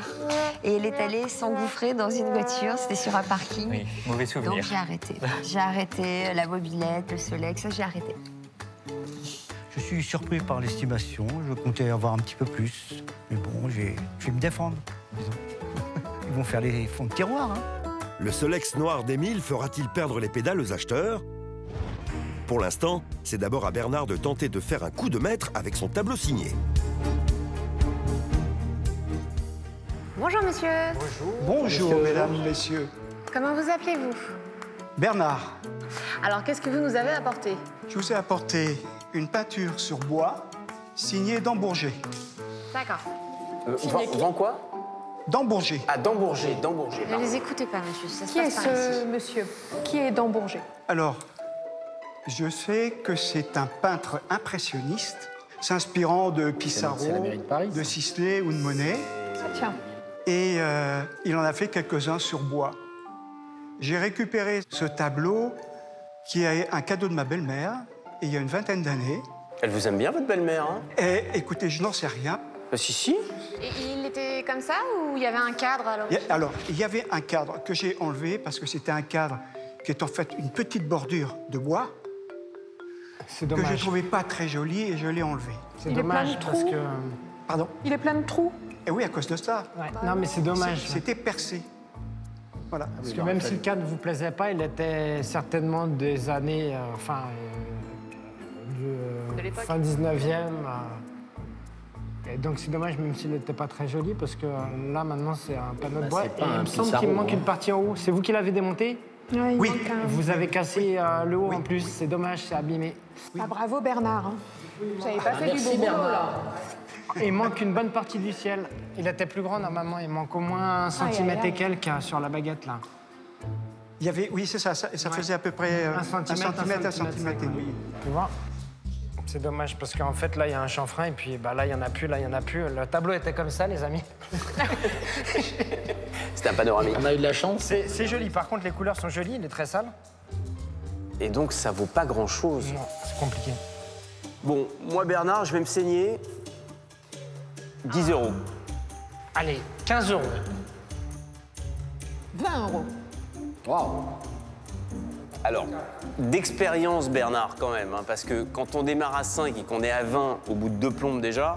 Et elle est allée s'engouffrer dans une voiture. C'était sur un parking. Oui, mauvais souvenir. Donc, j'ai arrêté. J'ai arrêté la mobilette, le Solex, ça, j'ai arrêté. Je suis surpris par l'estimation. Je comptais avoir un petit peu plus. Mais bon, je vais me défendre, disons. Ils vont faire les fonds de tiroir. Hein. Le Solex noir d'Émile fera-t-il perdre les pédales aux acheteurs? Pour l'instant, c'est d'abord à Bernard de tenter de faire un coup de maître avec son tableau signé. Bonjour, monsieur. Bonjour, mesdames, messieurs. Comment vous appelez-vous? Bernard, Alors, qu'est-ce que vous nous avez apporté? je vous ai apporté une peinture sur bois signée d'Ambourgé. D'accord. Vend quoi? D'Ambourgé. Ah, d'Ambourgé. Ne les écoutez pas, monsieur. Ça se Qui est passe par ici. ce monsieur? Qui est d'Ambourgé? Alors, je sais que c'est un peintre impressionniste, s'inspirant de Pissarro, c'est la mairie de Paris, de Sisley ou de Monet. Ah, tiens. Et il en a fait quelques-uns sur bois. J'ai récupéré ce tableau qui est un cadeau de ma belle-mère, et il y a une vingtaine d'années. Elle vous aime bien, votre belle-mère, hein? Et écoutez, je n'en sais rien. Si. Et il était comme ça ou il y avait un cadre alors? Alors, il y avait un cadre que j'ai enlevé parce que c'était un cadre qui est en fait une petite bordure de bois C'est que je dommage. ne trouvais pas très jolie et je l'ai enlevé. C'est Il est plein dommage de parce trous. que... Pardon? Il est plein de trous. Et oui, à cause de ça. Ouais. Non, mais c'est dommage. C'était percé. Voilà. Parce que même si le cadre ne vous plaisait pas, il était certainement des années, De l'époque. fin 19e. Et donc c'est dommage, même s'il n'était pas très joli, parce que là, maintenant, c'est un panneau de bois. c'est Et pas il un me semble Pissarro, qu'il me manque hein. une partie en haut. C'est vous qui l'avez démonté? Ouais, il Oui. manque un- Vous avez cassé le haut Oui. en plus. C'est dommage, c'est abîmé. Ah, bravo Bernard. Hein. Vous n'avez pas fait du Merci bon boulot, là. Bernard. Il manque une bonne partie du ciel. Il était plus grand normalement, il manque au moins 1 centimètre et quelques sur la baguette là. Il y avait, oui, c'est ça, ça faisait à peu près 1 centimètre, 1 centimètre et demi. Tu vois? C'est dommage parce qu'en fait là il y a un chanfrein et puis bah, là il n'y en a plus, là il n'y en a plus. Le tableau était comme ça les amis. C'était un panoramique. On a eu de la chance. C'est joli, par contre les couleurs sont jolies, il est très sale. Et donc ça vaut pas grand-chose. Non, c'est compliqué. Bon, moi Bernard, je vais me saigner 10 €. Allez, 15 €. 20 €. Waouh. Alors, d'expérience Bernard quand même, hein, parce que quand on démarre à 5 et qu'on est à 20 au bout de 2 plombes déjà,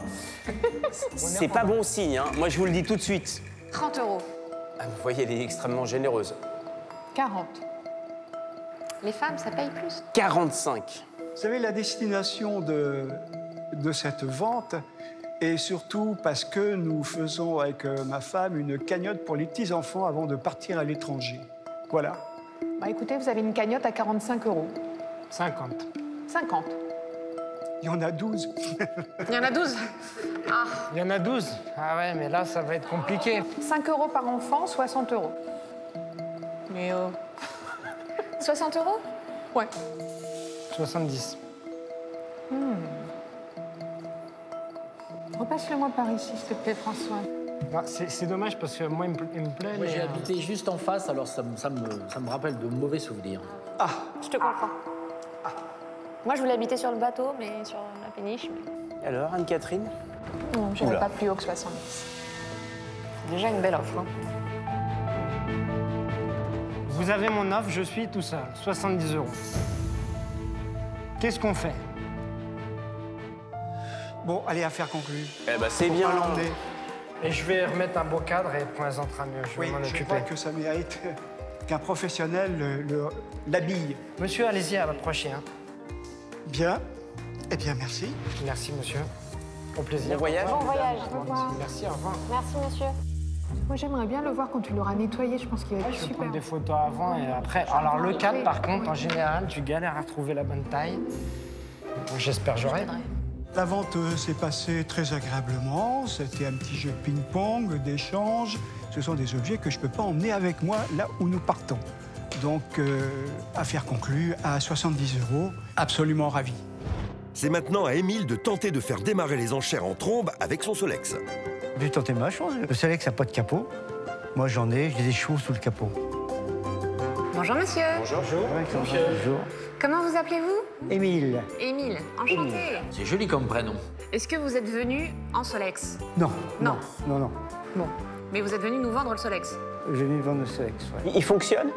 c'est pas bon signe. Hein. Moi je vous le dis tout de suite. 30 €. Ah, vous voyez, elle est extrêmement généreuse. 40. Les femmes, ça paye plus. 45. Vous savez, la destination de cette vente est surtout parce que nous faisons avec ma femme une cagnotte pour les petits-enfants avant de partir à l'étranger. Voilà. Bah écoutez, vous avez une cagnotte à 45 €. 50. 50. Il y en a 12. Il y en a 12. Ah. Il y en a 12. Ah ouais, mais là, ça va être compliqué. 5 € par enfant, 60 €. Mais 60 €? Ouais. 70. Repasse-le-moi par ici, s'il te plaît, François. Ah, c'est dommage parce que moi, il me plaît. Moi, mais, j'ai habité juste en face, alors ça me rappelle de mauvais souvenirs. Je te comprends. Moi, je voulais habiter sur le bateau, mais sur la péniche. Et alors, Anne-Catherine? Non, je n'irai Oula. pas plus haut que 70. C'est déjà une belle offre. Hein. Vous avez mon offre, je suis tout seul. 70 €. Qu'est-ce qu'on fait? Bon, allez, affaire conclue. Eh ben, c'est Faut bien. pas l'emmener. Et je vais remettre un beau cadre et pour les mieux. Je vais Oui, m'en je occuper. crois que ça mérite qu'un professionnel l'habille. Monsieur, allez-y, approchez. Hein. Bien. Eh bien, merci. Merci, monsieur. Au plaisir. Bon voyage. Bon voyage. Au revoir. Merci, au revoir. Merci, monsieur. Moi, j'aimerais bien le voir quand tu l'auras nettoyé. Je pense qu'il va être Je vais super. prendre des photos avant et après. Alors, le cadre, par contre, en général, tu galères à trouver la bonne taille. J'espère que j'aurai. La vente s'est passée très agréablement. C'était un petit jeu de ping-pong, d'échange. Ce sont des objets que je ne peux pas emmener avec moi là où nous partons. Donc, affaire conclue à 70 €. Absolument ravi. C'est maintenant à Émile de tenter de faire démarrer les enchères en trombe avec son Solex. Je vais tenter ma chance. Le Solex n'a pas de capot. Moi, j'en ai. J'ai des chevaux sous le capot. Bonjour, monsieur. Bonjour. Bonjour. Comment vous appelez-vous? Émile. Émile. Enchanté. C'est joli comme prénom. Est-ce que vous êtes venu en Solex? Non. Non. Non. Bon. Mais vous êtes venu nous vendre le Solex? Je vais vendre le Solex. Ouais. Il fonctionne?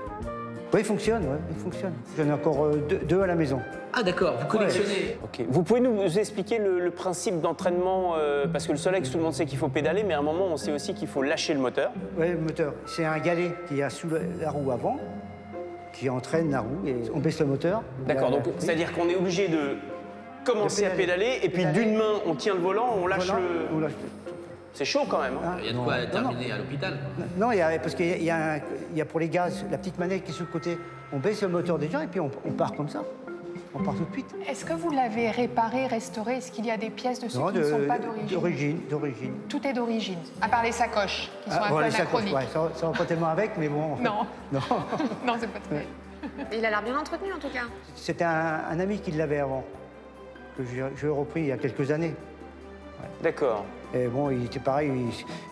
Oui, il fonctionne. Ouais, il fonctionne. J'en ai encore deux à la maison. Ah d'accord, vous collectionnez. Ok. Vous pouvez nous expliquer le principe d'entraînement parce que le Solex, tout le monde sait qu'il faut pédaler, mais à un moment, on sait aussi qu'il faut lâcher le moteur. Oui, le moteur. C'est un galet qui est sous la roue avant, qui entraîne la roue et on baisse le moteur. D'accord, donc c'est-à-dire qu'on est obligé de commencer à pédaler et puis d'une main, on tient le volant, on lâche On lâche C'est chaud quand même. Hein. Il y a de quoi terminer à l'hôpital. Non, parce qu'il y a pour les gaz, la petite manette qui est sur le côté. On baisse le moteur déjà et puis on part comme ça. On part tout de suite. Est-ce que vous l'avez réparé, restauré? Est-ce qu'il y a des pièces de qui ne sont pas d'origine? D'origine. Tout est d'origine, à part les sacoches, qui sont un peu les sacoches, anachroniques. ouais, ça va pas tellement avec, mais bon. Non. Non. Non, c'est pas très. Il a l'air bien entretenu, en tout cas. C'était un ami qui l'avait avant, que j'ai repris il y a quelques années. Ouais. D'accord. Et bon, il était pareil,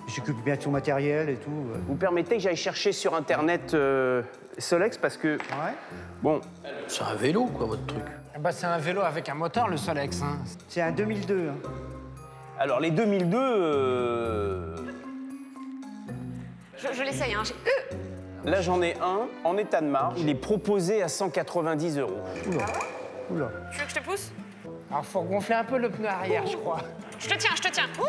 il s'occupe bien de son matériel et tout. Vous permettez que j'aille chercher sur Internet Solex parce que... Ouais. Bon. C'est un vélo, quoi, votre truc. Bah, c'est un vélo avec un moteur, le Solex. Hein. C'est un 2002. Hein. Alors, les 2002... Je l'essaye, hein. Là, j'en ai un en état de marche. Il est proposé à 190 €. Oula. Oula. Tu veux que je te pousse? Alors, faut gonfler un peu le pneu arrière, je crois. Je te tiens, je te tiens. Ouh!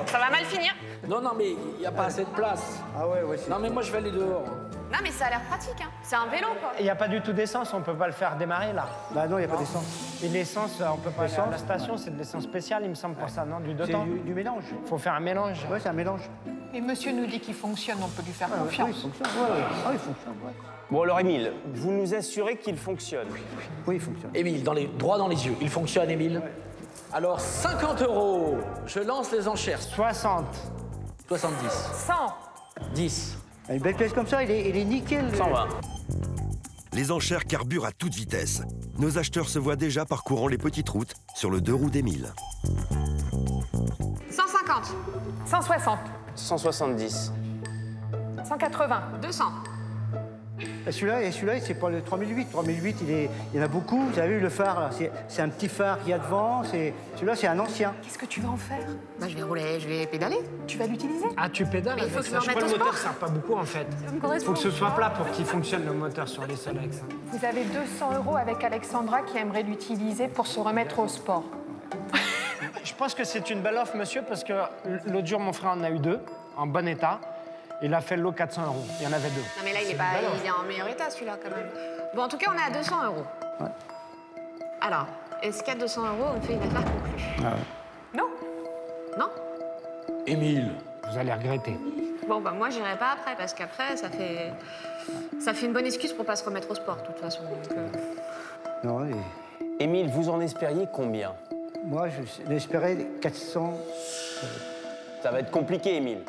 Ça va mal finir. Non, mais il n'y a pas assez de place. Ah ouais. Non, mais moi, je vais aller dehors. Non, mais ça a l'air pratique, hein. C'est un vélo, quoi. Il n'y a pas du tout d'essence, on peut pas le faire démarrer, là. Bah non, il n'y a pas d'essence. Et l'essence, on peut pas aller à la station, c'est de l'essence spéciale, il me semble, pour ça, non? Du deux temps? Du mélange. Faut faire un mélange. Ouais, c'est un mélange. Mais monsieur nous dit qu'il fonctionne, on peut lui faire Oui, confiance. il fonctionne. Ouais. Ah, il fonctionne, ouais. Bon, alors, Émile, vous nous assurez qu'il fonctionne? Oui, il fonctionne. Émile, droit dans les yeux. Il fonctionne, Émile? Alors, 50 €. Je lance les enchères. 60. 70. 100. 10. Une belle pièce comme ça, il est nickel. 120. Les enchères carburent à toute vitesse. Nos acheteurs se voient déjà parcourant les petites routes sur le 2 roues d'Émile. 150. 160. 170. 180. 200. Et celui-là, c'est pas le 3008. 3008, il y en a beaucoup. Vous avez vu le phare, là, c'est un petit phare qu'il y a devant. Celui-là, c'est un ancien. Qu'est-ce que tu vas en faire? Bah, je vais rouler, je vais pédaler. Tu vas l'utiliser? Ah, tu pédales Mais il faut avec que je ça. me Je crois remette que le au moteur sport. sert pas beaucoup, en fait. Ça me Il correspond. faut que ce soit plat pour qu'il fonctionne, le moteur, sur les Solex. Vous avez 200 € avec Alexandra qui aimerait l'utiliser pour se remettre au sport. Je pense que c'est une belle offre, monsieur, parce que l'autre jour, mon frère en a eu 2, en bon état. Il a fait le lot 400 €. Il y en avait 2. Non, mais là, il est en meilleur état, celui-là, quand même. Bon, en tout cas, on est à 200 €. Ouais. Alors, est-ce qu'à 200 € on fait une affaire conclue? Ah ouais. Non? Non? Émile. Vous allez regretter. Bon, bah moi, j'irai pas après, parce qu'après, ça fait une bonne excuse pour pas se remettre au sport, de toute façon. Donc, Non, Émile, vous en espériez combien? moi, j'espérais 400. Ça va être compliqué, Émile.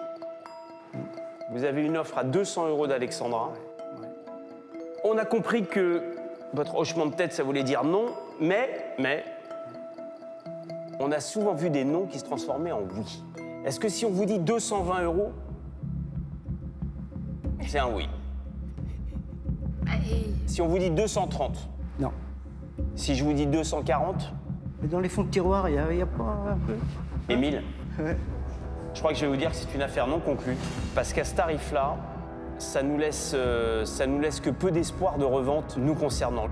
Vous avez une offre à 200 € d'Alexandra. On a compris que votre hochement de tête, ça voulait dire non, mais on a souvent vu des non qui se transformaient en oui. Est-ce que si on vous dit 220 €, c'est un oui? Si on vous dit 230? Non. Si je vous dis 240? Mais dans les fonds de tiroir, il y a pas un peu. Émile, Ouais. je crois que je vais vous dire que c'est une affaire non conclue, parce qu'à ce tarif-là, ça nous laisse que peu d'espoir de revente nous concernant.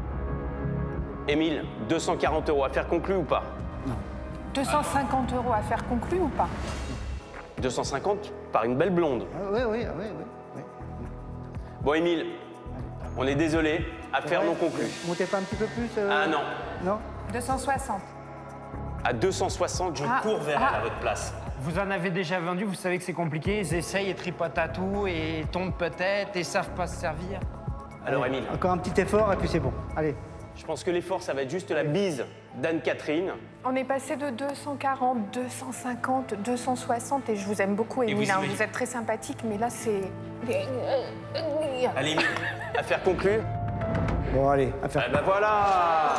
Émile, 240 €, affaire conclue ou pas? 250 € à faire conclue ou pas? 250 par une belle blonde. Oui. Bon, Émile, on est désolé, affaire non conclue. Montez pas un petit peu plus Ah non, Non 260. à 260, je cours vers elle à votre place. Vous en avez déjà vendu, vous savez que c'est compliqué. Ils essayent et tripotent à tout et tombent peut-être et savent pas se servir. Alors, Émile, Encore un petit effort et puis c'est bon. Allez. je pense que l'effort, ça va être juste la bise d'Anne-Catherine. On est passé de 240, 250, 260 et je vous aime beaucoup, Émile. vous, Hein, oui. vous êtes très sympathique, mais là, c'est... Allez, Émile, affaire conclue. Bon, allez, à faire. Eh ben voilà.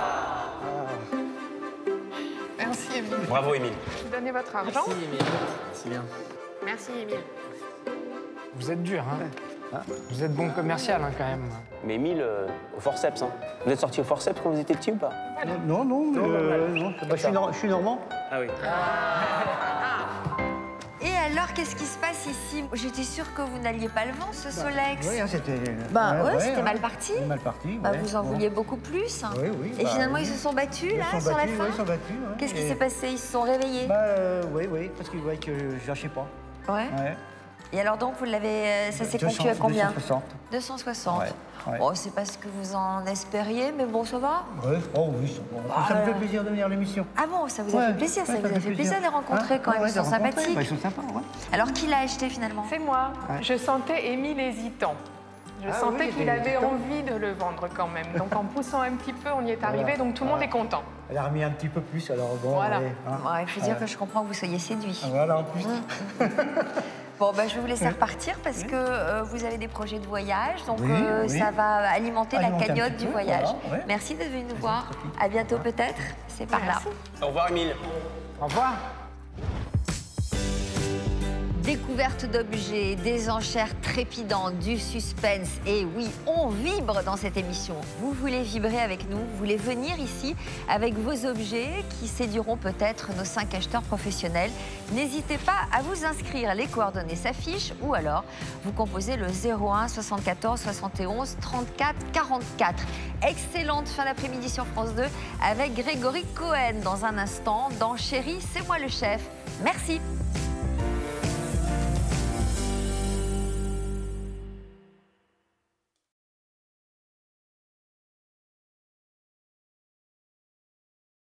Merci, Émile. Bravo, Émile. Donnez votre argent. Merci, Émile. C'est bien. Merci, Émile. Vous êtes dur, hein. Vous êtes bon commercial, hein, quand même. Mais Émile, au forceps, hein. Vous êtes sorti au forceps quand vous étiez petit ou pas? Non. Bah, je suis normand. Ah oui. Et alors, qu'est-ce qui se passe ici? J'étais sûre que vous n'alliez pas le vendre, ce Solex. Oui, c'était. C'était mal parti. C'était mal parti. Bah, ouais. vous en Bon. vouliez beaucoup plus. Oui. Et bah, finalement, oui. ils se sont battus, Ils là, sont sur la battus, fin? ouais, ils sont battus. Ouais. Qu'est-ce qui Et- s'est passé? Ils se sont réveillés? Oui, parce qu'ils voyaient que je lâchais pas. Ouais. Ouais. Et alors donc, vous l'avez, ça s'est conclu à combien? 260. 260. Ouais. Bon, c'est pas ce que vous en espériez, mais bon, ça va. Ouais. Oh oui, ça va. Ça me fait plaisir de venir à l'émission. Ah bon, ça vous a Ouais. fait plaisir, ça Ouais, vous a fait plaisir de les rencontrer quand même, Ouais, ils sont de les rencontrer. sympathiques. Bah, ils sont sympas, ouais. Alors, qui l'a acheté finalement? C'est moi. Ouais. Je sentais Émile hésitant. Je Ah sentais oui, qu'il il était avait hésitant. envie de le vendre quand même. Donc en poussant un petit peu, on y est arrivé, Voilà. donc tout le monde est content. Elle a remis un petit peu plus, alors bon. Voilà. allez, hein. Ouais, il faut dire que je comprends que vous soyez séduit. Voilà, en plus. Bon, bah, je vais vous laisser repartir parce que vous avez des projets de voyage, donc Oui, oui. ça va alimenter la Alimenter un cagnotte petit du peu, voyage. voilà, ouais. Merci d'être venu nous voir. À bientôt peut-être. C'est par là. Au revoir, Émile. Au revoir. Découverte d'objets, des enchères trépidantes, du suspense. Et oui, on vibre dans cette émission. Vous voulez vibrer avec nous, vous voulez venir ici avec vos objets qui séduiront peut-être nos 5 acheteurs professionnels. N'hésitez pas à vous inscrire, les coordonnées s'affichent ou alors vous composez le 01 74 71 34 44. Excellente fin d'après-midi sur France 2 avec Grégory Cohen dans un instant dans Chérie, c'est moi le chef. Merci.